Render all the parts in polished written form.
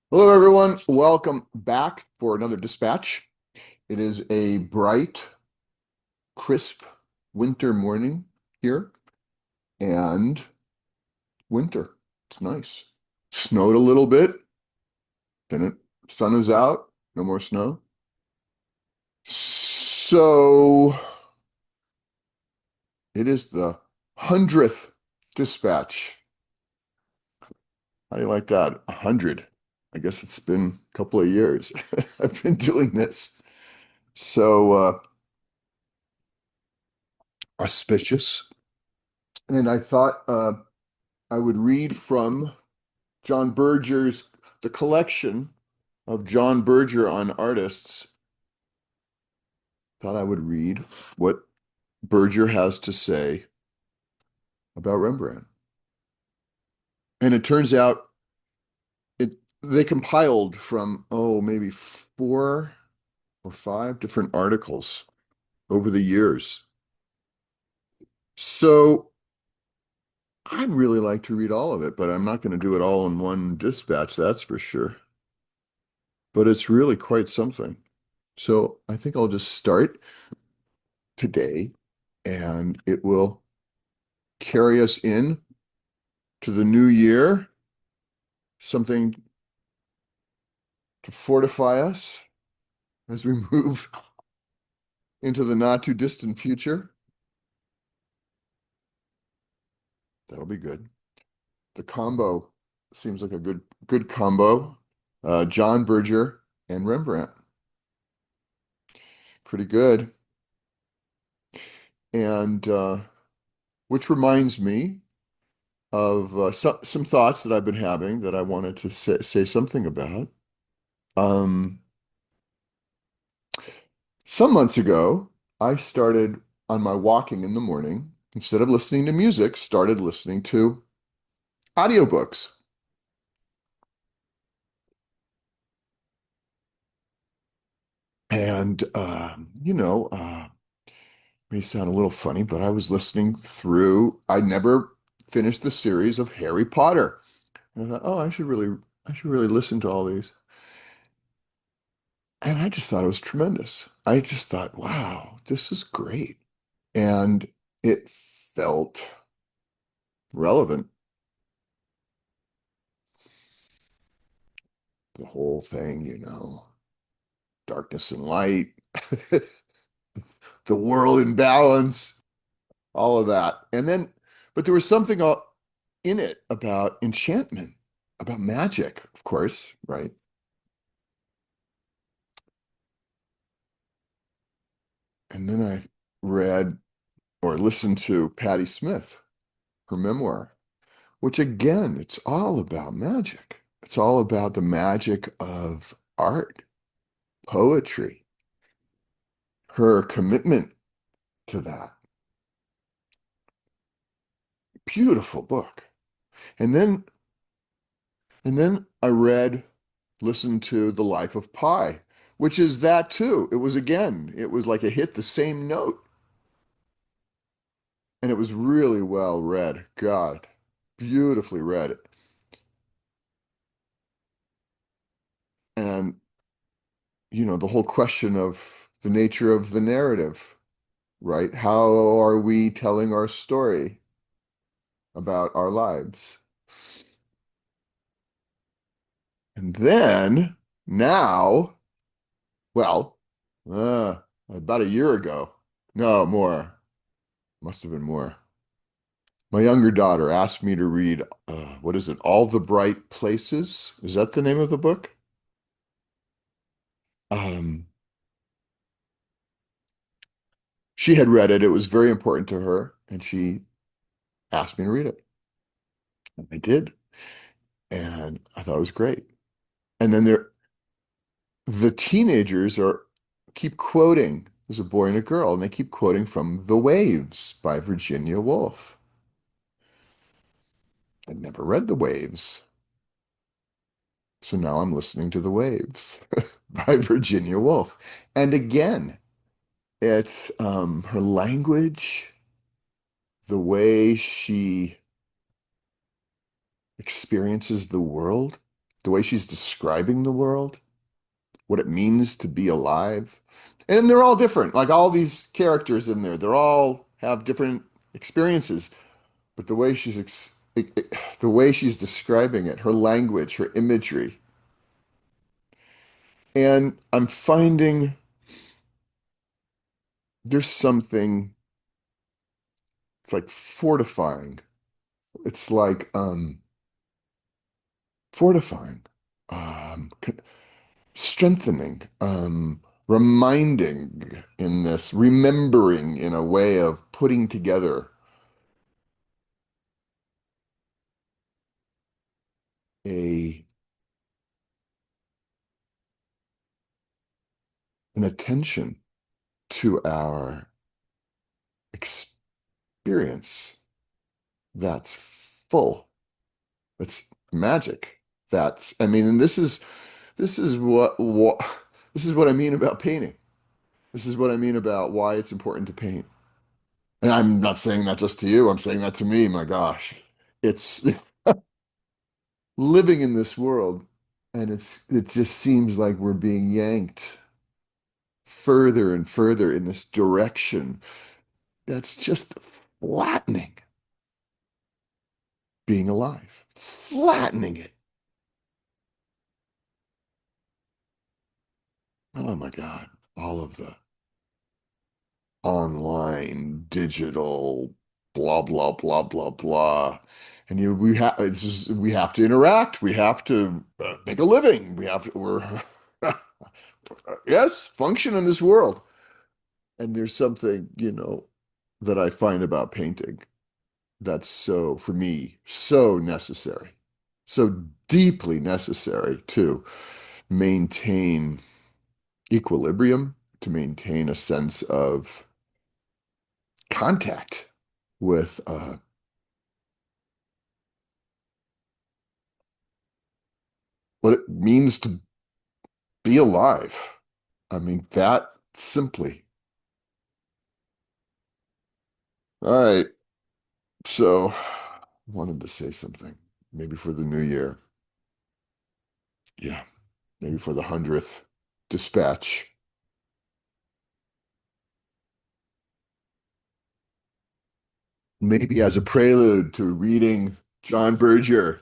Hello, everyone. Welcome back for another dispatch. It is a bright, crisp winter morning here and winter. It's nice. Snowed a little bit, then it sun is out, no more snow. So it is the 100th dispatch. How do you like that? 100. I guess it's been a couple of years. I've been doing this. So auspicious. And I thought I would read from John Berger's, the collection of John Berger on artists. Thought I would read what Berger has to say about Rembrandt. And it turns out they compiled from, maybe 4 or 5 different articles over the years. So I'd really like to read all of it, but I'm not going to do it all in one dispatch, that's for sure. But it's really quite something. So I think I'll just start today, and it will carry us in to the new year, something to fortify us as we move into the not too distant future. That'll be good. The combo seems like a good combo. John Berger and Rembrandt. Pretty good. And which reminds me of some thoughts that I've been having that I wanted to say something about. Um, some months ago, I started on my walking in the morning, instead of listening to music, started listening to audiobooks. And, may sound a little funny, but I was listening through, I never finished the series of Harry Potter. And I thought, I should really listen to all these. And I just thought it was tremendous. I just thought, wow, this is great. And it felt relevant, the whole thing, darkness and light, the world in balance, all of that. But there was something in it about enchantment, about magic, of course, right? And then I read or listened to Patti Smith, her memoir, which again, it's all about magic. It's all about the magic of art, poetry, her commitment to that. Beautiful book. And then listened to The Life of Pi, which is that too. It was like it hit the same note. And it was really well read. God, beautifully read. And, the whole question of the nature of the narrative, right? How are we telling our story about our lives? And then now, well, about a year ago, no, more, must have been more. My younger daughter asked me to read, what is it? All the Bright Places? Is that the name of the book? Um, she had read it. It was very important to her, and she asked me to read it. And I did, and I thought it was great. And then the teenagers are keep quoting. There's a boy and a girl, and they keep quoting from The Waves by Virginia Woolf. I'd never read The Waves. So now I'm listening to The Waves by Virginia Woolf. And again, it's her language, the way she experiences the world, the way she's describing the world, what it means to be alive. And they're all different. Like all these characters in there, they're all have different experiences, but the way she's describing it, her language, her imagery, and I'm finding there's something it's like fortifying. It's like fortifying, strengthening, reminding in this, remembering in a way of putting together a an attention to our experience that's full. That's magic. That's, I mean, and this is what this is what I mean about painting. This is what I mean about why it's important to paint. And I'm not saying that just to you. I'm saying that to me. My gosh, it's living in this world, and it just seems like we're being yanked further and further in this direction that's just flattening being alive, flattening it. Oh my God, all of the online, digital, blah, blah, blah, blah, blah. And we have to interact. We have to make a living. We're, yes, function in this world. And there's something, that I find about painting that's so, for me, so necessary, so deeply necessary to maintain equilibrium, to maintain a sense of contact with what it means to be alive. I mean, that simply. All right. So, wanted to say something, maybe for the new year. Yeah, maybe for the 100th dispatch. Maybe as a prelude to reading John Berger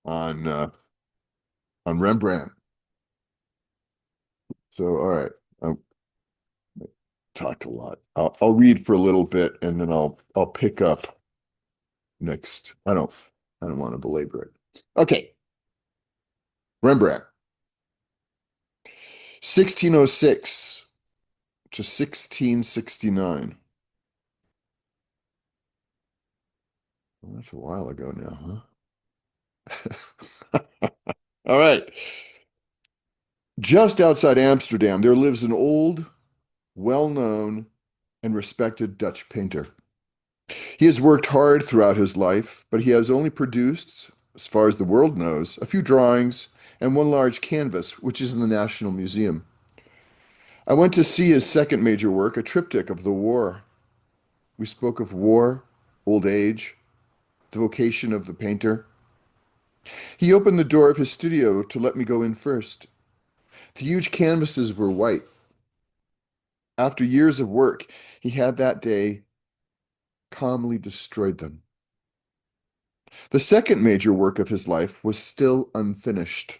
on Rembrandt. So, all right. I talked a lot. I'll read for a little bit and then I'll pick up next. I don't want to belabor it. Okay, Rembrandt, 1606 to 1669. Well, that's a while ago now, huh? All right. Just outside Amsterdam, there lives an old, well-known, and respected Dutch painter. He has worked hard throughout his life, but he has only produced, as far as the world knows, a few drawings and one large canvas, which is in the National Museum. I went to see his second major work, a triptych of the war. We spoke of war, old age, the vocation of the painter. He opened the door of his studio to let me go in first. The huge canvases were white. After years of work, he had that day calmly destroyed them. The second major work of his life was still unfinished.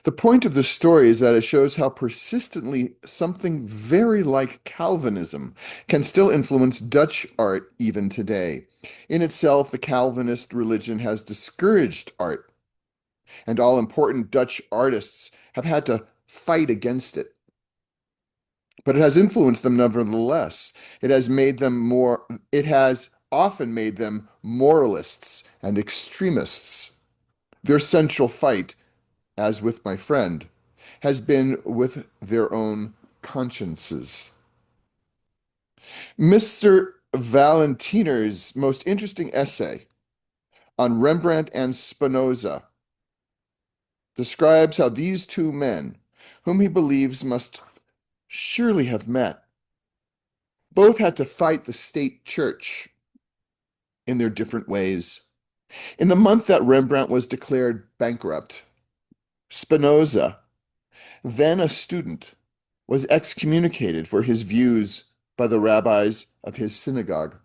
The point of the story is that it shows how persistently something very like Calvinism can still influence Dutch art even today. In itself, the Calvinist religion has discouraged art, and all important Dutch artists have had to fight against it. But it has influenced them nevertheless. It has often made them moralists and extremists. Their central fight, as with my friend, has been with their own consciences. Mr. Valentiner's most interesting essay on Rembrandt and Spinoza describes how these two men, whom he believes must surely have met, both had to fight the state church in their different ways. In the month that Rembrandt was declared bankrupt, Spinoza, then a student, was excommunicated for his views by the rabbis of his synagogue.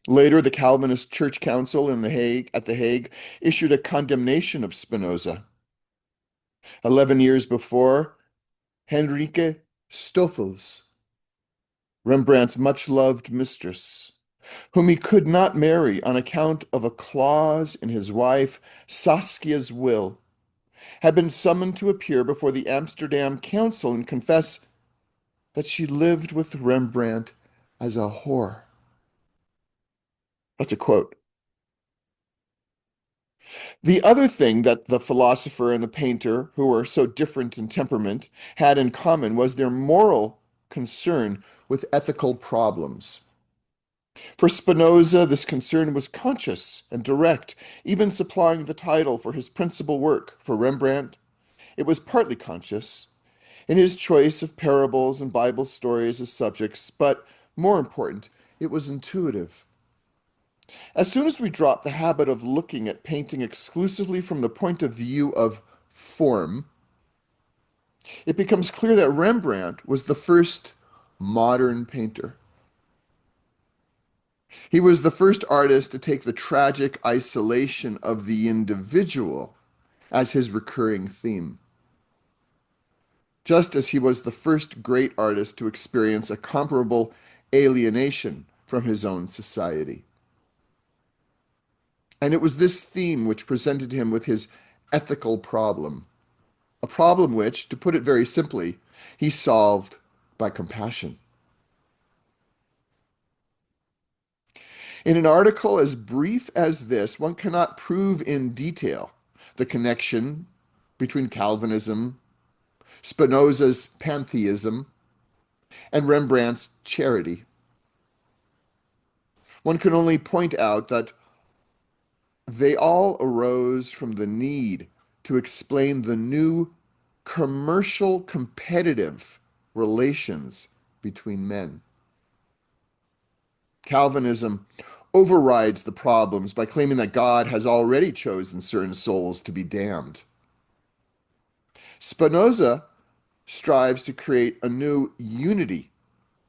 Later, the Calvinist Church Council at The Hague issued a condemnation of Spinoza. 11 years before, Henrike Stoffels, Rembrandt's much-loved mistress, whom he could not marry on account of a clause in his wife Saskia's will, had been summoned to appear before the Amsterdam Council and confess that she lived with Rembrandt as a whore. That's a quote. The other thing that the philosopher and the painter, who were so different in temperament, had in common was their moral concern with ethical problems. For Spinoza, this concern was conscious and direct, even supplying the title for his principal work. For Rembrandt, it was partly conscious, in his choice of parables and Bible stories as subjects, but more important, it was intuitive. As soon as we drop the habit of looking at painting exclusively from the point of view of form, it becomes clear that Rembrandt was the first modern painter. He was the first artist to take the tragic isolation of the individual as his recurring theme, just as he was the first great artist to experience a comparable alienation from his own society. And it was this theme which presented him with his ethical problem, a problem which, to put it very simply, he solved by compassion. In an article as brief as this, one cannot prove in detail the connection between Calvinism, Spinoza's pantheism, and Rembrandt's charity. One can only point out that they all arose from the need to explain the new commercial competitive relations between men. Calvinism overrides the problems by claiming that God has already chosen certain souls to be damned. Spinoza strives to create a new unity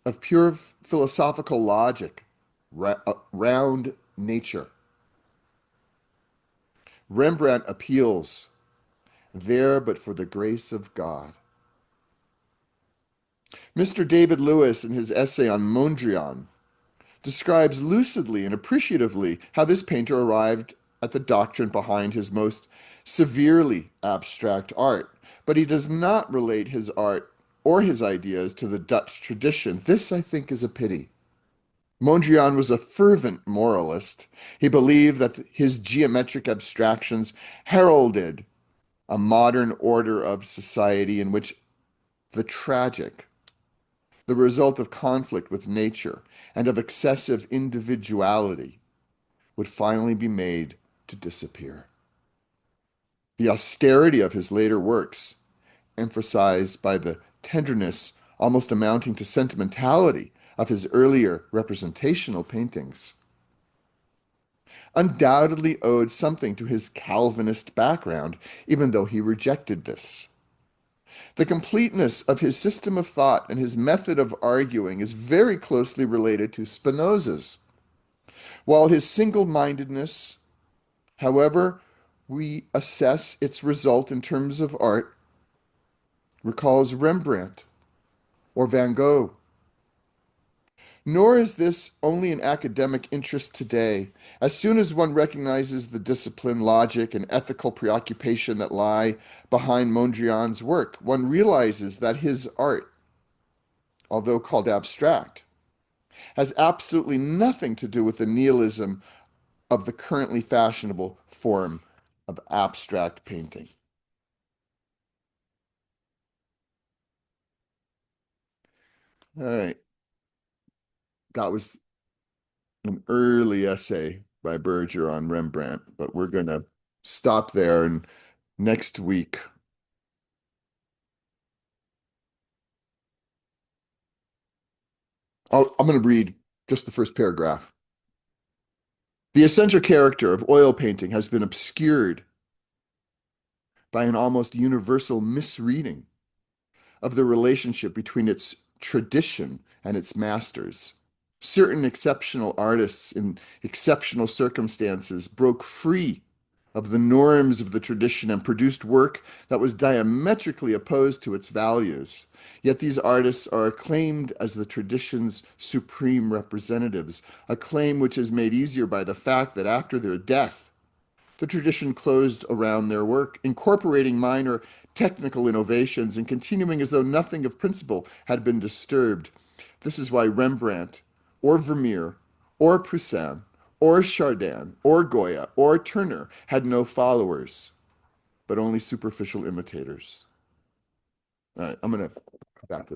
of pure philosophical logic around nature. Rembrandt appeals, there but for the grace of God. Mr. David Lewis, in his essay on Mondrian, describes lucidly and appreciatively how this painter arrived at the doctrine behind his most severely abstract art. But he does not relate his art or his ideas to the Dutch tradition. This, I think, is a pity. Mondrian was a fervent moralist. He believed that his geometric abstractions heralded a modern order of society in which the tragic, the result of conflict with nature and of excessive individuality, would finally be made to disappear. The austerity of his later works, emphasized by the tenderness almost amounting to sentimentality of his earlier representational paintings, undoubtedly owed something to his Calvinist background, even though he rejected this. The completeness of his system of thought and his method of arguing is very closely related to Spinoza's. While his single-mindedness, however we assess its result in terms of art, recalls Rembrandt or Van Gogh. Nor is this only an academic interest today. As soon as one recognizes the discipline, logic, and ethical preoccupation that lie behind Mondrian's work, one realizes that his art, although called abstract, has absolutely nothing to do with the nihilism of the currently fashionable form of abstract painting. All right, that was an early essay by Berger on Rembrandt, but we're going to stop there. And next week, I'm going to read just the first paragraph. The essential character of oil painting has been obscured by an almost universal misreading of the relationship between its tradition and its masters. Certain exceptional artists in exceptional circumstances broke free of the norms of the tradition and produced work that was diametrically opposed to its values. Yet these artists are acclaimed as the tradition's supreme representatives, a claim which is made easier by the fact that after their death, the tradition closed around their work, incorporating minor technical innovations and continuing as though nothing of principle had been disturbed. This is why Rembrandt, or Vermeer, or Poussin, or Chardin, or Goya, or Turner had no followers, but only superficial imitators. All right, I'm going to come back to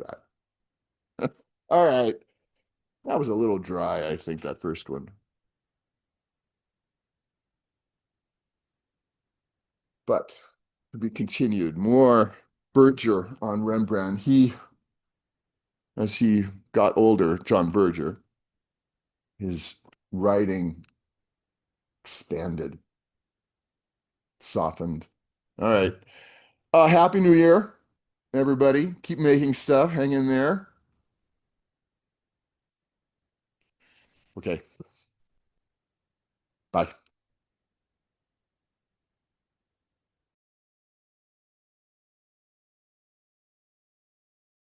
that. All right, that was a little dry, I think, that first one. But to be continued, more Berger on Rembrandt. As he got older, John Berger, his writing expanded, softened. All right. Happy New Year, everybody. Keep making stuff. Hang in there. Okay. Bye.